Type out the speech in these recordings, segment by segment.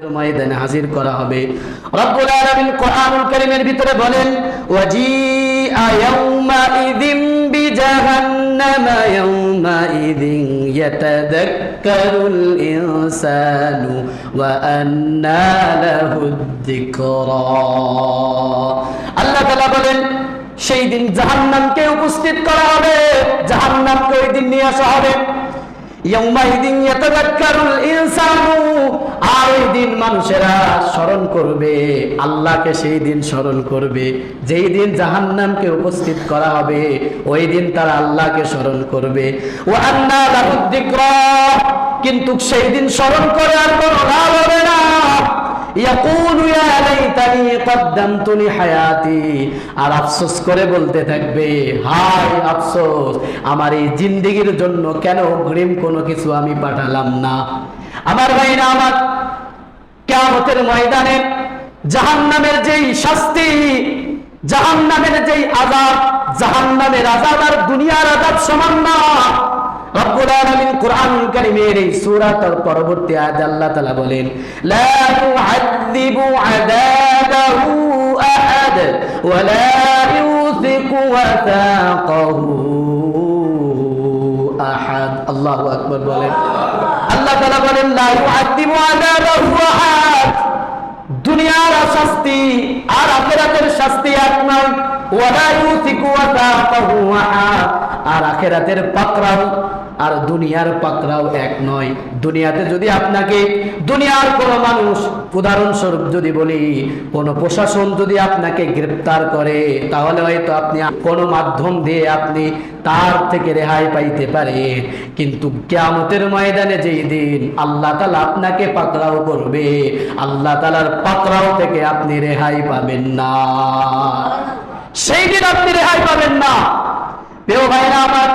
ময়দানে হাজির করা হবে। রব্বুল আলামিন কোরআনুল কারীমের ভিতরে বলেন ওয়াজিআ ইয়াউমাইযিন বিজাহান্নামা ইয়াউমাইযিন ইয়াতাযাক্কারুল ইনসানু ওয়া আন্না লাহুদ যিকরা। আল্লাহ তাআলা বলেন সেই দিন জাহান্নামকে উপস্থিত করা হবে, জাহান্নামকে ওই দিন নিয়ে আসা হবে। ইয়াউমাইযিন ইয়াতাযাক্কারুল ইনসানু, আর ওই দিন মানুষেরা স্মরণ করবে আল্লাহকে, সেই দিন স্মরণ করবে যেই দিন জাহান্নামকে উপস্থিত করা হবে, ওই দিন তারা আল্লাহকে স্মরণ করবে। ওয়া আন্না লাহুদ যিকরা, কিন্তু সেই দিন স্মরণ করে আর কোনো লাভ হবে না। ইয়াকুলু ইয়া লাইতানি কদ্দামতু লিহায়াতি, আর আফসোস করে বলতে থাকবে হায় আফসোস, আমার এই জিন্দেগির জন্য কেন অগ্রিম কোনো কিছু আমি পাঠালাম না। আমার ভাইরা আমার, কিয়ামতের ময়দানে জাহান্নামের যেই শাস্তি, জাহান্নামের যেই আযাব, জাহান্নামের আযাব আর দুনিয়ার আযাব সমান না। রব্বুল আলামিন কোরআনুল কারীমের এই সূরার পরবর্তী আয়াতে আল্লাহ তাআলা বলেন লা তুআযযিবু আযাবাহু আহাদ ওয়া লা ইউসিকু ওয়াসাকাহু আহাদ। আল্লাহু আকবার বলেন। আল্লাহ তাআলা বলেন লা ইউআযযিবু আযাবাহু আহাদ, দুনিয়ার শাস্তি আর আখিরাতের শাস্তি এক নয়। ওয়া লা ইউসিকু ওয়াসাকাহু আহাদ, আর আখিরাতের পাকড়াও আর দুনিয়ার পাকড়াও এক নয়। দুনিয়াতে যদি আপনাকে দুনিয়ার কোনো মানুষ, উদাহরণস্বরূপ যদি বলি কোনো প্রশাসন যদি আপনাকে গ্রেফতার করে, তাহলে হয়তো আপনি কোনো মাধ্যম দিয়ে আপনি তার থেকে রেহাই পাইতে পারে। কিন্তু কিয়ামতের ময়দানে যেই দিন আল্লাহ তাআলা আপনাকে পাকড়াও করবে, আল্লাহ তাআলার পাকড়াও থেকে আপনি রেহাই পাবেন না। সেই দিন আপনি রেহাই পাবেন না। প্রিয় ভাইরা আমার,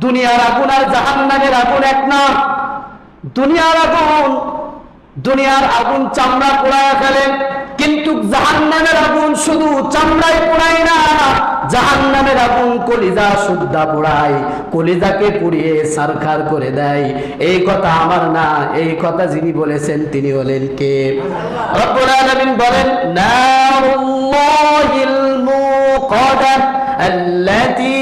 দুনিয়ার আগুন আর জাহান্নামের আগুন এক না। দুনিয়ার আগুন চামড়া পোড়ায় ফেলে, কিন্তু জাহান্নামের আগুন শুধু চামড়াই পোড়ায় না, জাহান্নামের আগুন কলিজা সুদ্ধা পোড়ায়, কলিজাকে পুড়িয়ে ছারখার করে দেয়। এই কথা আমার না, এই কথা যিনি বলেছেন তিনি হলেন কে? রব্বুল আলামিন বলেন নারুল্লাহিল মুকাদ্দাস আল্লাতী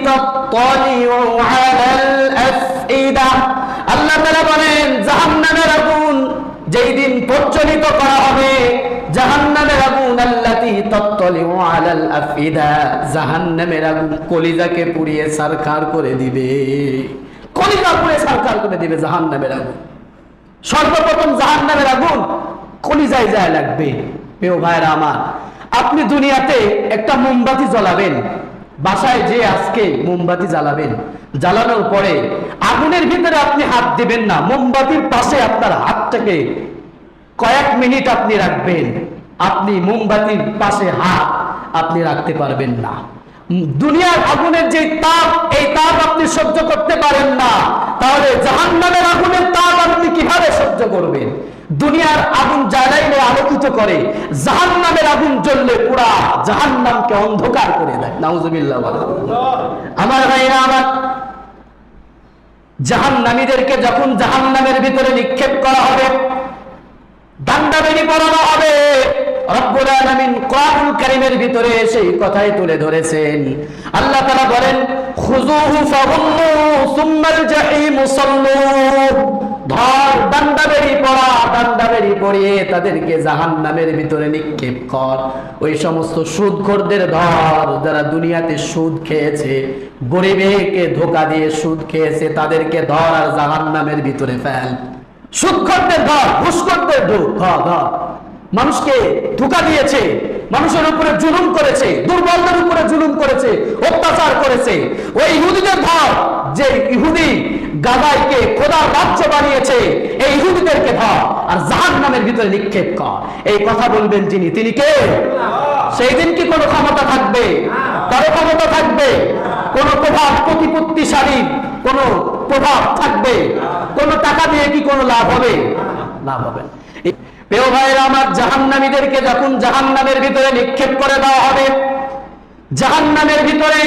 তাত্তালিউ আলাল আফইদা। আল্লাহ তাআলা বলেন জাহান্নামের আগুন যেই দিন প্রজ্বলিত করা হবে, জাহান্নামের আগুন আল্লাতী তাত্তালিউ আলাল আফইদা, জাহান্নামের আগুন কলিজাকে পুড়িয়ে ছারখার করে দিবে, কলিজা পুড়িয়ে ছারখার করে দিবে জাহান্নামের আগুন। সর্বপ্রথম জাহান্নামের আগুন কলিজায় যায় লাগবে। প্রিয় ভাইরা আমার, আপনি দুনিয়াতে একটা মোমবাতি জ্বালাবেন, বাসায় যে আজকে মোমবাতি জ্বালাবেন, জ্বালানোর পরে আগুনের ভিতরে আপনি হাত দিবেন না, মোমবাতির পাশে আপনার হাতটাকে কয়েক মিনিট আপনি রাখবেন। আপনি মোমবাতির পাশে হাত আপনি রাখতে পারবেন না। দুনিয়ার আগুনের যে তাপ, এই তাপ আপনি সহ্য করতে পারেন না, তাহলে জাহান্নামের আগুনের তাপ আপনি কিভাবে সহ্য করবেন? দুনিয়ার আগুন জ্বালাইলে আলোকিত করে, জাহান্নামের আগুন জ্বললে পুরা জাহান্নামকে অন্ধকার করে দেয়। নাউজুবিল্লাহ। আমার ভাইরা আমার, জাহান্নামীদেরকে যখন জাহান্নামের ভিতরে নিক্ষেপ করা হবে, দান্ডাবেনি পড়ানো হবে, রব্বুল আলামিন কোরআনুল কারীমের ভিতরে সেই কথাই তুলে ধরেছেন। আল্লাহ তাআলা বলেন খুযুহু ফাগুল্লু সুম্মাল জাহিম সাল্লু, ধর দান্ডাবেনি পড়া, দান্ডাবেনি পড়িয়ে তাদেরকে জাহান্নামের ভিতরে নিক্ষেপ কর। ওই সমস্ত সুদখোরদের ধর, যারা দুনিয়াতে সুদ খেয়েছে, গরিবকে ধোঁকা দিয়ে সুদ খেয়েছে, তাদেরকে ধর আর জাহান্নামের ভিতরে ফেল। সুদখোরদের ধর, ঘুষখোরদের ধর, মানুষকে ধোঁকা দিয়েছে, মানুষের উপরে জুলুম করেছে, দুর্বলদের উপরে জুলুম করেছে, অত্যাচার করেছে, ওই ইহুদিদের ধর, যে ইহুদি গাদাইকে খোদার রাজ্য বানিয়েছে, এই ইহুদিদেরকে ধর আর জাহান্নামের ভিতরে নিক্ষেপ কর। এই কথা বলবেন যিনি, তিনি কে? সেই দিন কি কোনো ক্ষমতা থাকবে? কারো ক্ষমতা থাকবে? কোন প্রভাব প্রতিপত্তিশালী কোন প্রভাব থাকবে? কোন টাকা দিয়ে কি কোনো লাভ হবে? লাভ হবে না। প্রিয় ভাইরা আমার, জাহান্নামীদেরকে যখন জাহান্নামের ভিতরে নিক্ষেপ করে দেওয়া হবে, জাহান্নামের ভিতরে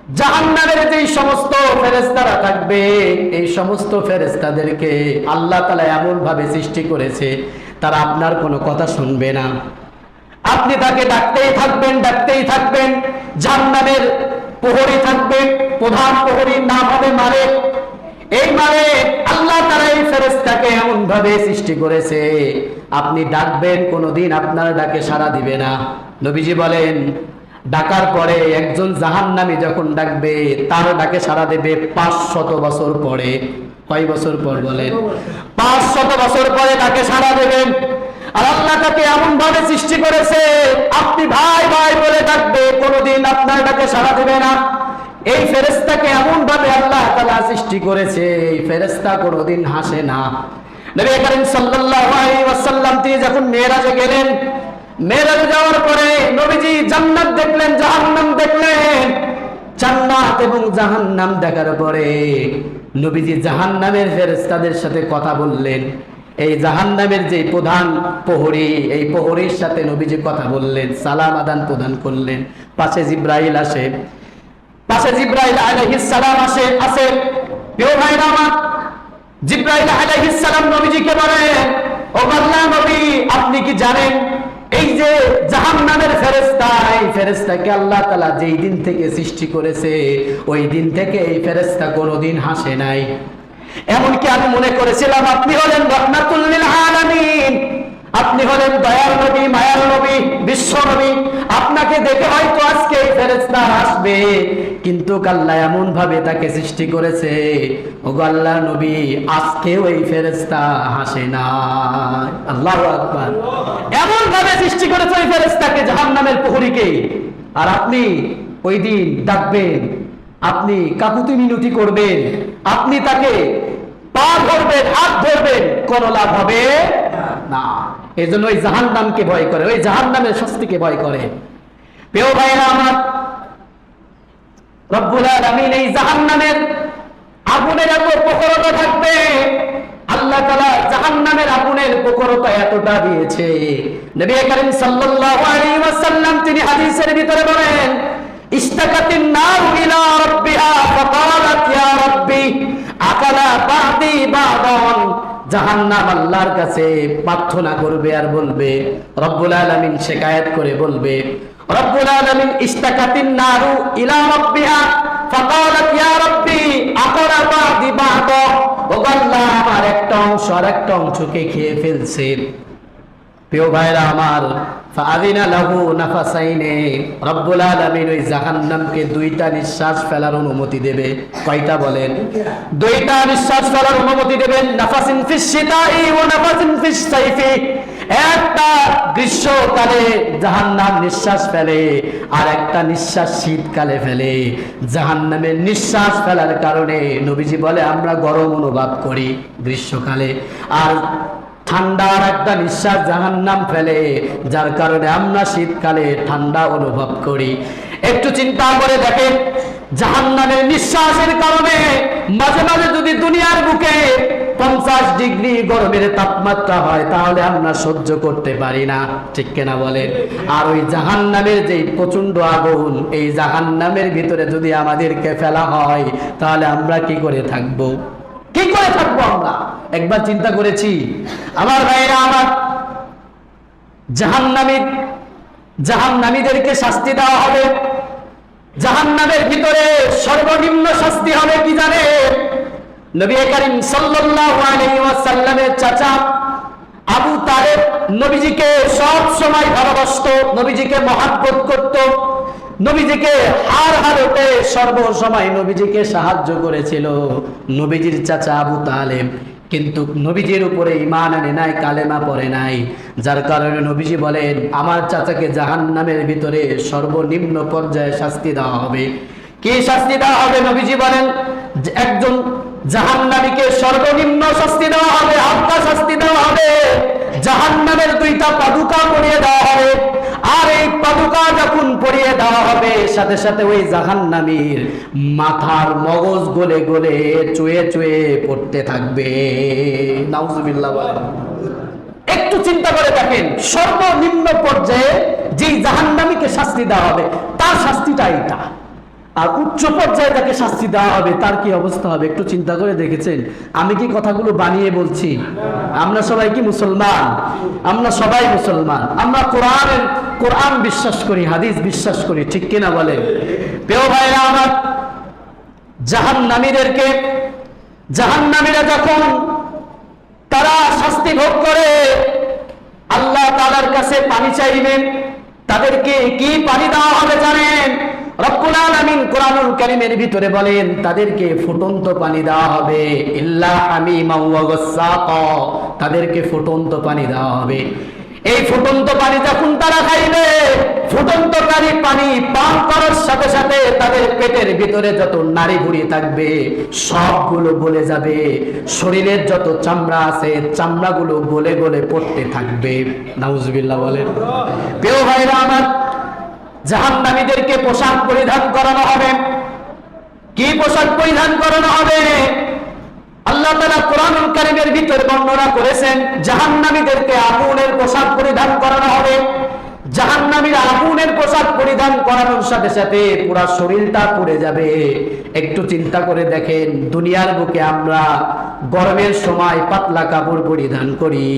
জাহান্নামের যে সমস্ত ফেরেশতারা থাকবে, এই সমস্ত ফেরেশতাদেরকে আল্লাহ তাআলা এমন ভাবে সৃষ্টি করেছে, তারা আপনার কোনো কথা শুনবে না। আপনি তাকে ডাকতেই থাকবেন, ডাকতেই থাকবেন। জাহান্নামের প্রহরী থাকবে, প্রধান প্রহরীর নাম হবে মালিক। এই মালিক আল্লাহ তাআলা এই ফেরেশতাকে এমন ভাবে সৃষ্টি করেছে, আপনি ডাকবেন, কোনোদিন আপনার ডাকে সাড়া দিবে না। নবীজি বলেন, ডাকার পরে একজন জাহান্নামী যখন ডাকবে, তার ডাকে সাড়া দেবে 500 বছর পরে। কয় বছর পর বলেন? 500 বছর পরে ডাকে সাড়া দেবেন। আর আল্লাহ তাকে এমন ভাবে সৃষ্টি করেছে, আপনি ভাই ভাই বলে ডাকবে, কোনোদিন আপনার ডাকে সাড়া দেবে না। এই ফেরেশতাকে এমন ভাবে আল্লাহ তাআলা সৃষ্টি করেছে, এই ফেরেশতা কোনোদিন হাসে না। নবী করিম সাল্লাল্লাহু আলাইহি ওয়াসাল্লাম তিনি যখন মেরাজে গেলেন, মেরাজে যাওয়ার পরে নবীজি জান্নাত দেখলেন, জাহান্নাম দেখলেন। জান্নাত এবং জাহান্নাম দেখার পরে নবীজি জাহান্নামের ফেরেশতাদের সাথে কথা বললেন। এই জাহান্নামের যে প্রধান প্রহরী, এই প্রহরীর সাথে নবীজি কথা বললেন, সালাম আদান প্রদান করলেন। পাশে জিব্রাইল আসে, পাশে জিব্রাইল আলাইহিস সালাম আসে। প্রিয় ভাইরা আমার, জিব্রাইল আলাইহিস সালাম নবীজিকে বলেন, ও আল্লাহর নবী, আপনি কি জানেন এই যে জাহান্নামের ফেরেশতা, এই ফেরেশতাকে আল্লাহ তাআলা যেই দিন থেকে সৃষ্টি করেছে, ওই দিন থেকে এই ফেরেশতা কোনোদিন হাসে নাই। এমনকি আমি মনে করেছিলাম আপনি হলেন রাহমাতুল লিল আলামিন, আপনি হলেন দয়ার নবী, মায়ার নবী, বিশ্ব নবী। আপনাকে দেখে হয়তো আজকে এই ফেরেশতা হাসবে, কিন্তু আল্লাহ এমন ভাবে তাকে সৃষ্টি করেছে, ওগো আল্লাহর নবী, আজকেও এই ফেরেশতা হাসে না। আল্লাহু আকবার। এমন ভাবে সৃষ্টি করেছে ওই ফেরেশতাকে, জাহান্নামের প্রহরীকে। আর আপনি ওই দিন ডাকবেন, আপনি কাকুতি মিনতি করবেন, আপনি তাকে পা ধরবেন, হাত ধরবেন, কোন লাভ হবে না। এই জন্য ওই জাহান্নামকে ভয় করে, ওই জাহান্নামের শাস্তিকে ভয় করে। প্রিয় ভাইরা আমার, রব্বুল আলামিন এই জাহান্নামের আগুনের এত প্রখরতা থাকবে, আল্লাহ তাআলা জাহান্নামের আগুনের প্রখরতা এতটা দিয়েছে। নবী করিম সাল্লাল্লাহু আলাইহি ওয়াসাল্লাম তিনি হাদিসের ভিতরে বলেন, ইশতাকাতিন নার ইলা রাব্বিহা ফাকালাত ইয়া রাব্বি আকালা বাদি বাদান। জাহান্নাম আল্লাহর কাছে প্রার্থনা করবে আর বলবে, রব্বুল আলামিন শিকায়াত করে বলবে, রব্বুল আলামিন ইশতাকাতিন নারু ইলা রাব্বিহা ফাকালাত ইয়া রাব্বি আকালা বাদি বাদা। ও আল্লাহ, আমার একটা অংশ আর একটা অংশকে খেয়ে ফেলছে। প্রিয় ভাইরা আমার, ফাআযিনা লাহু নাফাসাইনে, রব্বুল আলামিন ওই জাহান্নামকে দুইটা নিঃশ্বাস ফেলার অনুমতি দেবে। কয়টা বলেন? দুইটা নিঃশ্বাস ফেলার অনুমতি দেবেন। নাফাসিন ফিস শিতাই ওয়া নাফাসিন ফিস সাইফি। একটা গ্রীষ্মকালে জাহান্নাম নিঃশ্বাস ফেলে, আর একটা নিঃশ্বাস শীতকালে ফেলে। জাহান্নামের নিঃশ্বাস ফেলার কারণে নবীজি বলে আমরা গরম অনুভব করি গ্রীষ্মকালে, আর ঠান্ডার একটা নিঃশ্বাস জাহান্নাম ফেলে, যার কারণে আমরা শীতকালে ঠান্ডা অনুভব করি। একটু চিন্তা করে দেখেন, জাহান্নামের নিঃশ্বাসের কারণে মাঝে মাঝে যদি দুনিয়ার বুকে 50 ডিগ্রি গরমের তাপমাত্রা হয়, তাহলে আমরা সহ্য করতে পারি না, ঠিক কিনা বলেন? আর ওই জাহান্নামের যে প্রচন্ড আগুন, এই জাহান্নামের ভিতরে যদি আমাদেরকে ফেলা হয়, তাহলে আমরা কি করে থাকবো? কি করে থাকবো আমরা? একবার চিন্তা করেছি আমার ভাইরা আমার, জাহান্নামীদেরকে শাস্তি দেওয়া হবে। জাহান্নামের ভিতরে সর্বনিম্ন শাস্তি হবে কি জানে? নবী করিম সাল্লাল্লাহু আলাইহি ওয়াসাল্লামের চাচা আবু তালেব নবীজিকে সব সময় ভালোবাসতো, নবীজিকে মহব্বত করত, নবীজিকে হার হারতে সর্বসময় নবীজিকে সাহায্য করেছিল নবীজির চাচা আবু তালেব। কিন্তু নবীজির উপরে ঈমান আনে নাই, কালেমা পড়ে নাই, যার কারণে নবীজি বলেন আমার চাচাকে জাহান্নামের ভিতরে সর্বনিম্ন পর্যায়ে শাস্তি দেওয়া হবে। কি শাস্তি দেওয়া হবে? নবীজি বলেন একজন জাহান্নামীকে সর্বনিম্ন শাস্তি দেওয়া হবে, হত্যা শাস্তি দেওয়া হবে। জাহান্নামের দুইটা পাদুকা পরিয়ে দেওয়া হবে, আর এই পাদুকা যখন পরিয়ে দেওয়া হবে, সাথে সাথে ওই জাহান্নামীর মাথার মগজ গলে গলে চুয়ে চুয়ে পড়তে থাকবে। নাউজুবিল্লাহ বলেন। একটু চিন্তা করে দেখেন, সর্বনিম্ন পর্যায়ে যেই জাহান্নামীকে শাস্তি দেওয়া হবে, তার শাস্তিটা এটা। আর উচ্চ পর্যায়ে তাকে শাস্তি দেওয়া হবে, তার কি অবস্থা হবে একটু চিন্তা করে দেখেছেন? আমি কি কথাগুলো বানিয়ে বলছি? আমরা সবাই কি মুসলমান? আমরা সবাই মুসলমান। আমরা কোরআন বিশ্বাস করি, হাদিস বিশ্বাস করি, ঠিক কিনা বলেন? প্রিয় ভাইরা আমার, জাহান্নামীরা যখন তারা শাস্তি ভোগ করে আল্লাহ তাআলার কাছে পানি চাইবেন, তাদেরকে কি পানি দেওয়া হবে জানেন? রব্বুল আলামিন কোরআনুল কারীমের ভিতরে বলেন তাদেরকে ফুটন্ত পানি দেওয়া হবে। ইল্লা হামিমান ওয়া গাসসাকা, তাদেরকে ফুটন্ত পানি দেওয়া হবে। এই ফুটন্ত পানি যখন তারা খাইবে, ফুটন্ত পানি পান করার সাথে সাথে তাদের পেটের ভিতরে যত নাড়ি ভুঁড়ি থাকবে সবগুলো গলে যাবে। শরীরের যত চামড়া আছে চামড়াগুলো গলে গলে পড়তে থাকবে। নাউজুবিল্লাহ বলেন। প্রিয় ভাইরা আমার, জাহান্নামীদেরকে পোশাক পরিধান করানো হবে। কি পোশাক পরিধান করানো হবে? আল্লাহ তাআলা কোরআনুল কারীমের ভিতরে বর্ণনা করেছেন জাহান্নামীদেরকে আগুনের পোশাক পরিধান করানো হবে। জাহান্নামীরা আগুনের পোশাক পরিধান করানোর সাথে সাথে পুরো শরীরটা পুড়ে যাবে। একটু চিন্তা করে দেখেন, দুনিয়ার বুকে আমরা গরমের সময় পাতলা কাপড় পরিধান করি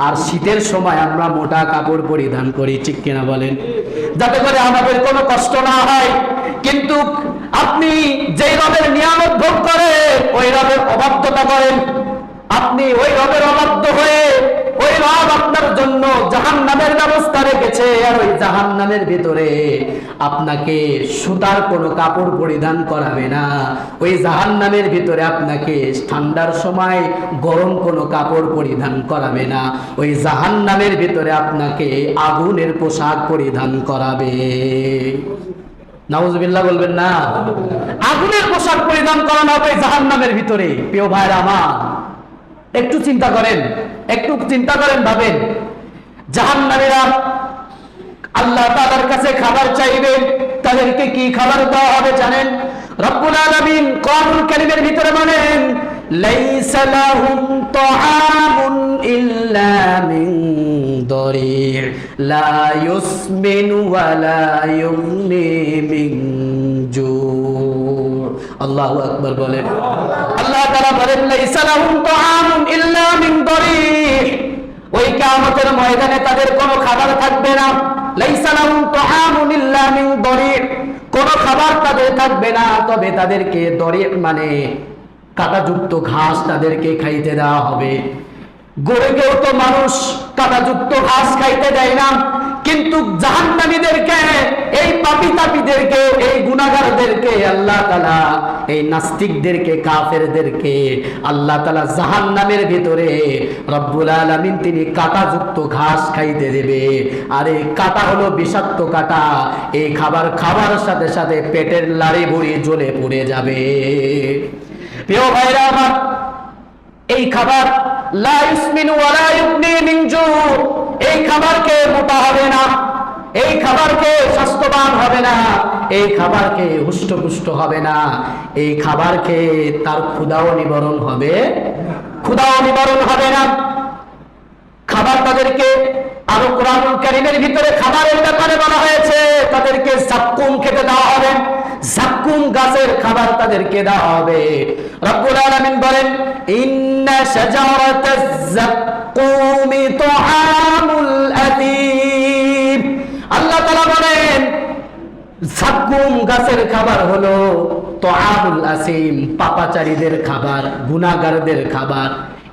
আর শীতের সময় আমরা মোটা কাপড় পরিধান করি, ঠিক কিনা বলেন? যাতে করে আমাদের কোনো কষ্ট না হয়। কিন্তু আপনি যেই রবের নিয়ামত ভোগ করে ওই রবের অবাধ্যতা করেন, আপনি ওই রবের অবাধ্য হয়ে ওই রব আপনার জন্য জাহান্নামের ব্যবস্থা রেখেছে, আর ওই জাহান্নামের ভিতরে আপনাকে সুতার কোনো কাপড় পরিধান করাবে না। ওই জাহান্নামের ভিতরে আপনাকে ঠান্ডার সময় গরম কোনো কাপড় পরিধান করাবে না। ওই জাহান্নামের ভিতরে আপনাকে আগুনের পোশাক পরিধান করাবে। নাউজুবিল্লাহ বলবেন না? আগুনের পোশাক পরিধান করানো হবে জাহান্নামের ভিতরে। প্রিয় ভাইরা আমার, একটু চিন্তা করেন, ভাবেন। জাহান্নামীরা আল্লাহ তাআলার কাছে খাবার চাইবে, তাদেরকে কি খাবার দেওয়া হবে জানেন? রব্বুল আলামিন কোরআনুল কারীমের ভিতরে বলেন লাইসা লাহুম তাআমুন ইল্লা মিন দরি' লা ইউসমিনু ওয়া লা ইউগনি মিন জু'। আল্লাহু আকবার বলেন। আল্লাহ তাআলা বলেন লাইসা লাহুম তাআমুন ইল্লা মিন দরি', ওই কিয়ামতের ময়দানে তাদের কোনো খাবার থাকবে না। লাইসা লাহুম তাআমুন ইল্লা মিন দরি', কোনো খাবার তাদের থাকবে না, তবে তাদেরকে দরি' মানে কাঁটাযুক্ত ঘাস তাদেরকে খাইতে দেওয়া হবে। গরুকেও তো মানুষ কাঁটাযুক্ত ঘাস খাইতে দেয় না, কিন্তু জাহান্নামীদেরকে, এই পাপী তাপীদেরকে, এই গুনাহগারদেরকে আল্লাহ তাআলা, এই নাস্তিকদেরকে, কাফেরদেরকে আল্লাহ তাআলা জাহান্নামের ভিতরে রব্বুল আলামিন তিনি কাঁটাযুক্ত ঘাস খাইতে দেবে। আর এই কাঁটা হলো বিষাক্ত কাঁটা। এই খাবার খাবার সাথে সাথে পেটের লাড়ি ভুঁড়ি জ্বলে পুড়ে যাবে। প্রিয় ভাইরা আমার, এই খাবার লা ইউসমিনু ওয়া লা ইউগনি মিন জু', এই খাবারকে মোটা হবে না, এই খাবারকে স্বাস্থ্যবান হবে না, এই খাবারকে হুষ্টপুষ্ট হবে না, এই খাবারকে তার ক্ষুধাও নিবারণ হবে না। খাবার তাদেরকে আরো কোরআনুল কারীমের ভিতরে খাবারের ব্যাপারে বলা হয়েছে তাদেরকে যাক্কুম খেতে দেওয়া হবে। যাক্কুম গাছের খাবার তাদেরকে দেওয়া হবে। রব্বুল আলামিন বলেন ইন্না শাজারাতাজ যাক্কুমি তুআমুল আতীম। আল্লাহ তাআলা বলেন যাক্কুম গাছের খাবার হলো তুআমুল আসিম, পাপাচারীদের খাবার, গুনাহগারদের খাবার।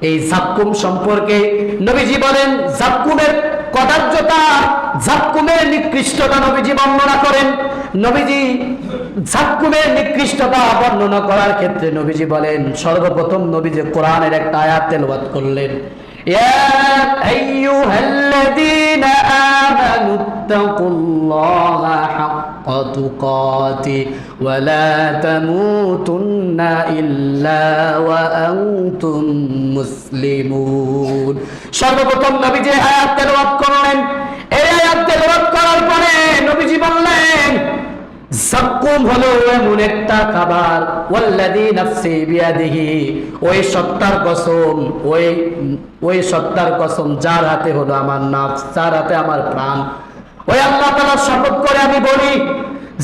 এই যাক্কুম সম্পর্কে নবীজি বলেন, যাক্কুমের কদার্যতা, যাক্কুমের নিকৃষ্টতা নবীজি বর্ণনা করেন। নবীজি যাক্কুমের নিকৃষ্টতা বর্ণনা করার ক্ষেত্রে নবীজি বলেন, সর্বপ্রথম নবীজি কোরআনের একটা আয়াত তেলাওয়াত করলেন, ইয়া আইয়ুহাল্লাযীনা আমানুত্তাকুল্লাহা হাক্কা তুকাতি ওয়া লা তামুতুন্না ইল্লা ওয়া আনতুম মুসলিমুন। সর্বপ্রথম নবীজি আয়াত তেলাওয়াত করলেন। এই আয়াত তেলাওয়াত করার পরে নবীজি বললেন যাক্কুম হলো এমন একটা খাবার, ওয়াল্লাযী নাফসি বিয়াদিহি, ওই সত্তার কসম, ওই সত্তার কসম যার হাতে হলো আমার নাফস, যার হাতে আমার প্রাণ, ওই আল্লাহ তাআলার শপথ করে আমি বলি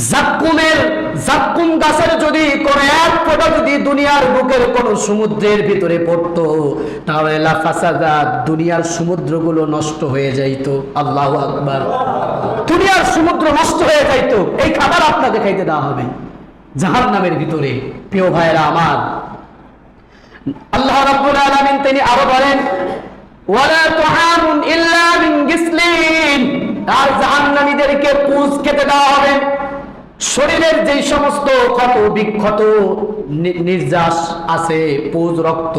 জাক্কুম গাছের যদি কোন এক ফোঁটা যদি দুনিয়ার বুকের কোন সমুদ্রের ভিতরে পড়তো, তাহলে লাফাসাদা, দুনিয়ার সমুদ্রগুলো নষ্ট হয়ে যাইতো। আল্লাহু আকবার। দুনিয়ার সমুদ্র নষ্ট হয়ে যাইতো। এই খাবার আপনাকে খাইতে দেওয়া হবে জাহান্নামের ভিতরে। প্রিয় ভাইরা আমার, আল্লাহ রাব্বুল আলামিন তিনি আরো বলেন, ওয়ালা তুআমুন ইল্লা মিন গিসলিন, আর জাহান্নামীদেরকে পুঁজ খেতে দেওয়া হবে। শরীরের যে সমস্ত ক্ষত বিক্ষত নির্যাস আছে, পুঁজ, রক্ত,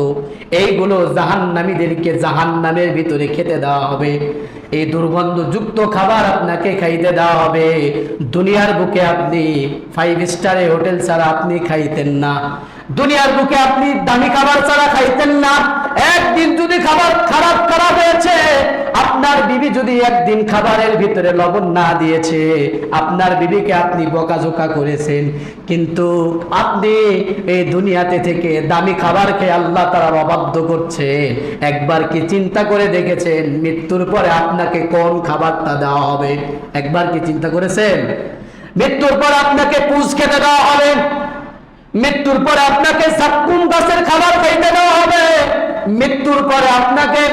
এইগুলো জাহান্নামীদেরকে জাহান্নামের ভিতরে খেতে দেওয়া হবে। এই দুর্গন্ধযুক্ত খাবার আপনাকে খাইতে দেওয়া হবে। দুনিয়ার বুকে আপনি 5 স্টারে হোটেল ছাড়া আপনি খাইতেন না, দুনিয়ার বুকে আপনি দামি খাবার ছাড়া খাইতেন না। একদিন যদি খাবার খারাপ হয়েছে, আপনার বিবি যদি একদিন খাবারের ভিতরে লবণ না দিয়েছে, আপনার বিবিকে আপনি বকাঝোকা করেছেন, কিন্তু আপনি এই দুনিয়াতে থেকে দামি খাবার খেয়ে আল্লাহ তাআলা অবাধ্য করছে। একবার কি চিন্তা করে দেখেছেন মৃত্যুর পরে আপনাকে কোন খাবারটা দেওয়া হবে? একবার কি চিন্তা করেছেন? মৃত্যুর পর আপনাকে পুঁজ খেতে দেওয়া হবে, মৃত্যুর পরে আপনাকে জাক্কুম গাছের খাবার খাইতে দেওয়া হবে, মৃত্যুর পরে আপনাকে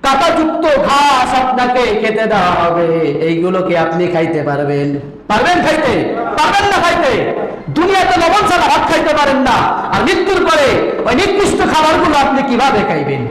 কাঁটাযুক্ত ঘাস আপনাকে খেতে দেওয়া হবে। এইগুলোকে আপনি খাইতে পারবেন? খাইতে পারবেন না। খাইতে দুনিয়াতে লবণ ছাড়া ভাত খাইতে পারেন না, আর মৃত্যুর পরে ওই নিকৃষ্ট খাবারগুলো আপনি কিভাবে খাইবেন?